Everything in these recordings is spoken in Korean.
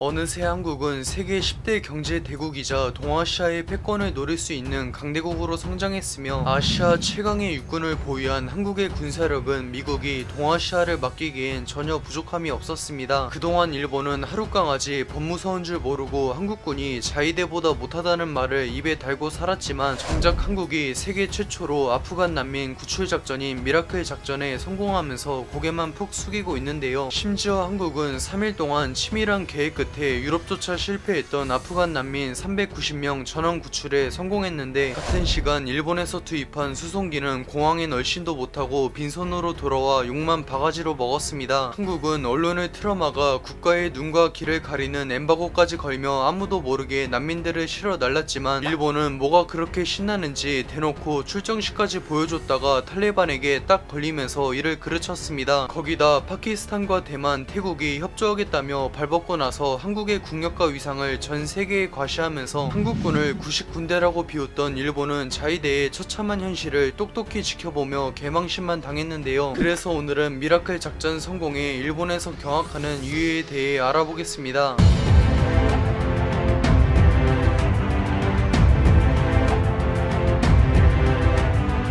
어느새 한국은 세계 10대 경제 대국이자 동아시아의 패권을 노릴 수 있는 강대국으로 성장했으며 아시아 최강의 육군을 보유한 한국의 군사력은 미국이 동아시아를 맡기기엔 전혀 부족함이 없었습니다. 그동안 일본은 하룻강아지 법무서운 줄 모르고 한국군이 자위대보다 못하다는 말을 입에 달고 살았지만 정작 한국이 세계 최초로 아프간 난민 구출 작전인 미라클 작전에 성공하면서 고개만 푹 숙이고 있는데요. 심지어 한국은 3일 동안 치밀한 계획 끝에 유럽조차 실패했던 아프간 난민 390명 전원 구출에 성공했는데, 같은 시간 일본에서 투입한 수송기는 공항에 널씬도 못하고 빈손으로 돌아와 욕만 바가지로 먹었습니다. 한국은 언론을 틀어막아 국가의 눈과 귀를 가리는 엠바고까지 걸며 아무도 모르게 난민들을 실어 날랐지만, 일본은 뭐가 그렇게 신나는지 대놓고 출정식까지 보여줬다가 탈레반에게 딱 걸리면서 이를 그르쳤습니다. 거기다 파키스탄과 대만, 태국이 협조하겠다며 발벗고 나서 한국의 국력과 위상을 전 세계에 과시하면서 한국군을 99군대라고 비웃던 일본은 자위대의 처참한 현실을 똑똑히 지켜보며 개망신만 당했는데요. 그래서 오늘은 미라클 작전 성공에 일본에서 경악하는 이유에 대해 알아보겠습니다.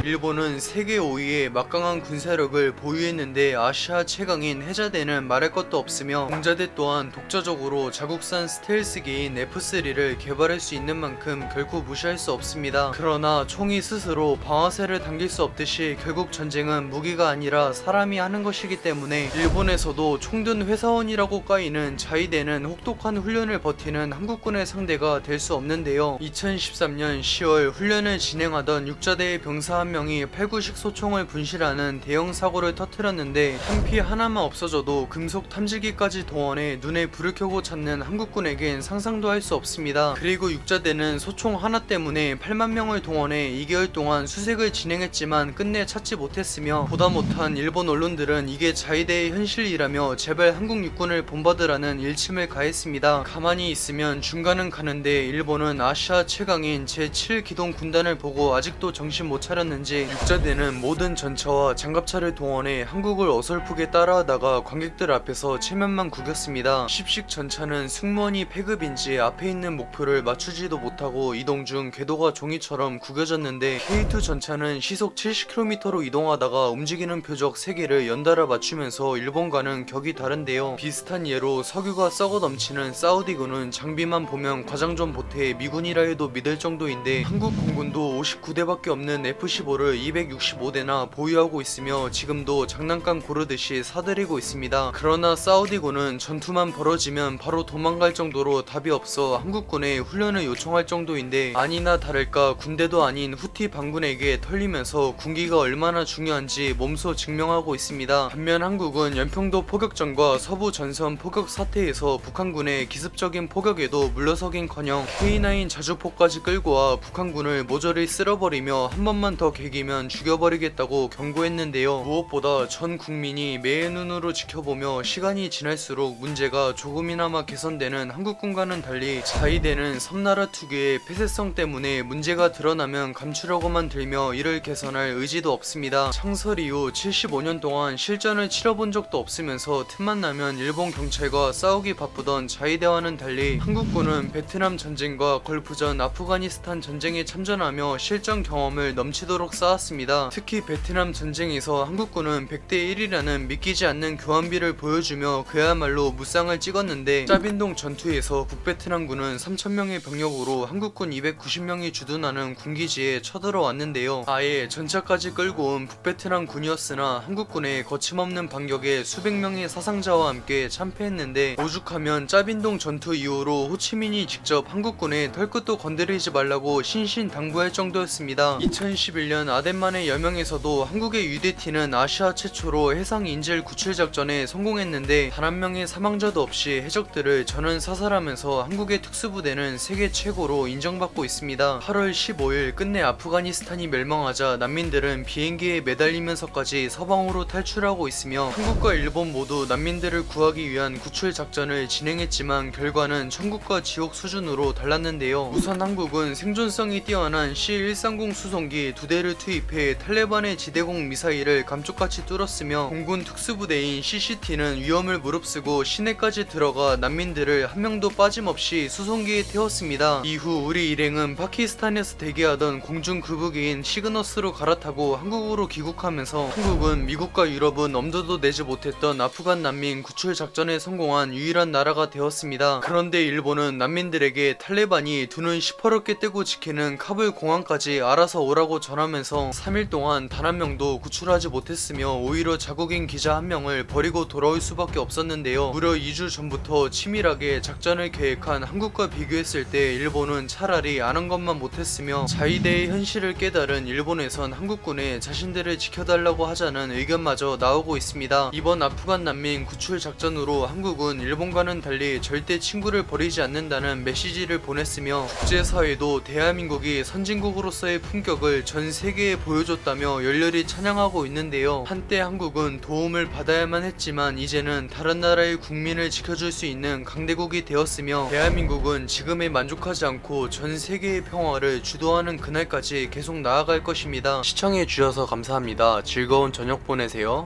일본은 세계 5위의 막강한 군사력을 보유했는데 아시아 최강인 해자대는 말할 것도 없으며, 공자대 또한 독자적으로 자국산 스텔스기인 F3를 개발할 수 있는 만큼 결코 무시할 수 없습니다. 그러나 총이 스스로 방아쇠를 당길 수 없듯이 결국 전쟁은 무기가 아니라 사람이 하는 것이기 때문에 일본에서도 총든 회사원이라고 까이는 자위대는 혹독한 훈련을 버티는 한국군의 상대가 될 수 없는데요. 2013년 10월 훈련을 진행하던 육자대의 병사 한 명이 8구식 소총을 분실하는 대형 사고를 터뜨렸는데, 한 피 하나만 없어져도 금속 탐지기까지 동원해 눈에 불을 켜고 찾는 한국군에겐 상상도 할 수 없습니다. 그리고 육자대는 소총 하나 때문에 8만 명을 동원해 2개월 동안 수색을 진행했지만 끝내 찾지 못했으며, 보다 못한 일본 언론들은 이게 자위대의 현실이라며 제발 한국 육군을 본받으라는 일침을 가했습니다. 가만히 있으면 중간은 가는데 일본은 아시아 최강인 제7기동 군단을 보고 아직도 정신 못 차렸는지 육자대는 모든 전차와 장갑차를 동원해 한국을 어설프게 따라하다가 관객들 앞에서 체면만 구겼습니다. 십식 전차는 승무원이 패급인지 앞에 있는 목표를 맞추지도 못하고 이동 중 궤도가 종이처럼 구겨졌는데, K2 전차는 시속 70km로 이동하다가 움직이는 표적 3개를 연달아 맞추면서 일본과는 격이 다른데요. 비슷한 예로 석유가 썩어 넘치는 사우디군은 장비만 보면 과장 좀 보태 미군이라 해도 믿을 정도인데, 한국 공군도 59대밖에 없는 F-15를 265대나 보유하고 있으며 지금도 장난감 고르듯이 사들이고 있습니다. 그러나 사우디군은 전투만 벌어지면 바로 도망갈 정도로 답이 없어 한국군에 훈련을 요청할 정도인데, 아니나 다를까 군대도 아닌 후티 반군에게 털리면서 군기가 얼마나 중요한지 몸소 증명하고 있습니다. 반면 한국은 연평도 포격전과 서부 전선 포격 사태에서 북한군의 기습적인 포격에도 물러서긴커녕 K9 자주포까지 끌고 와 북한군을 모조리 쓸어버리며 한 번만 더 개기면 죽여버리겠다고 경고했는데요. 무엇보다 전 국민이 매의 눈으로 지켜보며 시간이 지날수록 문제가 조금이나마 개선되는 한국군과는 달리, 자위대는 섬나라 특유의 폐쇄성 때문에 문제가 드러나면 감추려고만 들며 이를 개선할 의지도 없습니다. 창설 이후 75년 동안 실전을 치러본 적도 없으면서 틈만 나면 일본 경찰과 싸우기 바쁘던 자위대와는 달리, 한국군은 베트남 전쟁과 걸프전, 아프가니스탄 전쟁에 참전하며 실전 경험을 넘치도록 쌓았습니다. 특히 베트남 전쟁에서 한국군은 100대 1이라는 믿기지 않는 교환비를 보여주며 그야말로 무쌍을 찍었는데, 짜빈동 전투에서 북베트남군은 3000명의 병력으로 한국군 290명이 주둔하는 군기지에 쳐들어왔는데요. 아예 전차까지 끌고 온 북베트남 군이었으나 한국군의 거침없는 반격에 수백 명의 사상자와 함께 참패했는데, 오죽하면 짜빈동 전투 이후로 호치민이 직접 한국군의 털끝도 건드리지 말라고 신신당부할 정도였습니다. 2011년 아덴만의 여명에서도 한국의 UDT는 아시아 최초로 해상 인질 구출 작전에 성공했는데, 단 한 명의 사망자도 없이 해적들을 전원 사살하면서 한국의 특수부대는 세계 최고로 인정받고 있습니다. 8월 15일 끝내 아프가니스탄이 멸망하자 난민들은 비행기에 매달리면서까지 서방으로 탈출하고 있으며, 한국과 일본 모두 난민들을 구하기 위한 구출 작전을 진행했지만 결과는 천국과 지옥 수준으로 달랐는데요. 우선 한국은 생존성이 뛰어난 C-130 수송기 2대를 미사일을 투입해 탈레반의 지대공 미사일을 감쪽같이 뚫었으며 공군 특수부대인 CCT는 위험을 무릅쓰고 시내까지 들어가 난민들을 한 명도 빠짐없이 수송기에 태웠습니다. 이후 우리 일행은 파키스탄에서 대기하던 공중 급우기인 시그너스로 갈아타고 한국으로 귀국하면서 한국은 미국과 유럽은 엄두도 내지 못했던 아프간 난민 구출 작전에 성공한 유일한 나라가 되었습니다. 그런데 일본은 난민들에게 탈레반이 두 눈 시퍼렇게 뜨고 지키는 카불 공항까지 알아서 오라고 전하면서 3일 동안 단 한 명도 구출하지 못했으며 오히려 자국인 기자 한 명을 버리고 돌아올 수밖에 없었는데요. 무려 2주 전부터 치밀하게 작전을 계획한 한국과 비교했을 때 일본은 차라리 아는 것만 못했으며 자위대의 현실을 깨달은 일본에선 한국군에 자신들을 지켜달라고 하자는 의견마저 나오고 있습니다. 이번 아프간 난민 구출 작전으로 한국은 일본과는 달리 절대 친구를 버리지 않는다는 메시지를 보냈으며 국제사회도 대한민국이 선진국으로서의 품격을 전 세계에 보여줬다며 열렬히 찬양하고 있는데요. 한때 한국은 도움을 받아야만 했지만 이제는 다른 나라의 국민을 지켜줄 수 있는 강대국이 되었으며 대한민국은 지금에 만족하지 않고 전 세계의 평화를 주도하는 그날까지 계속 나아갈 것입니다. 시청해주셔서 감사합니다. 즐거운 저녁 보내세요.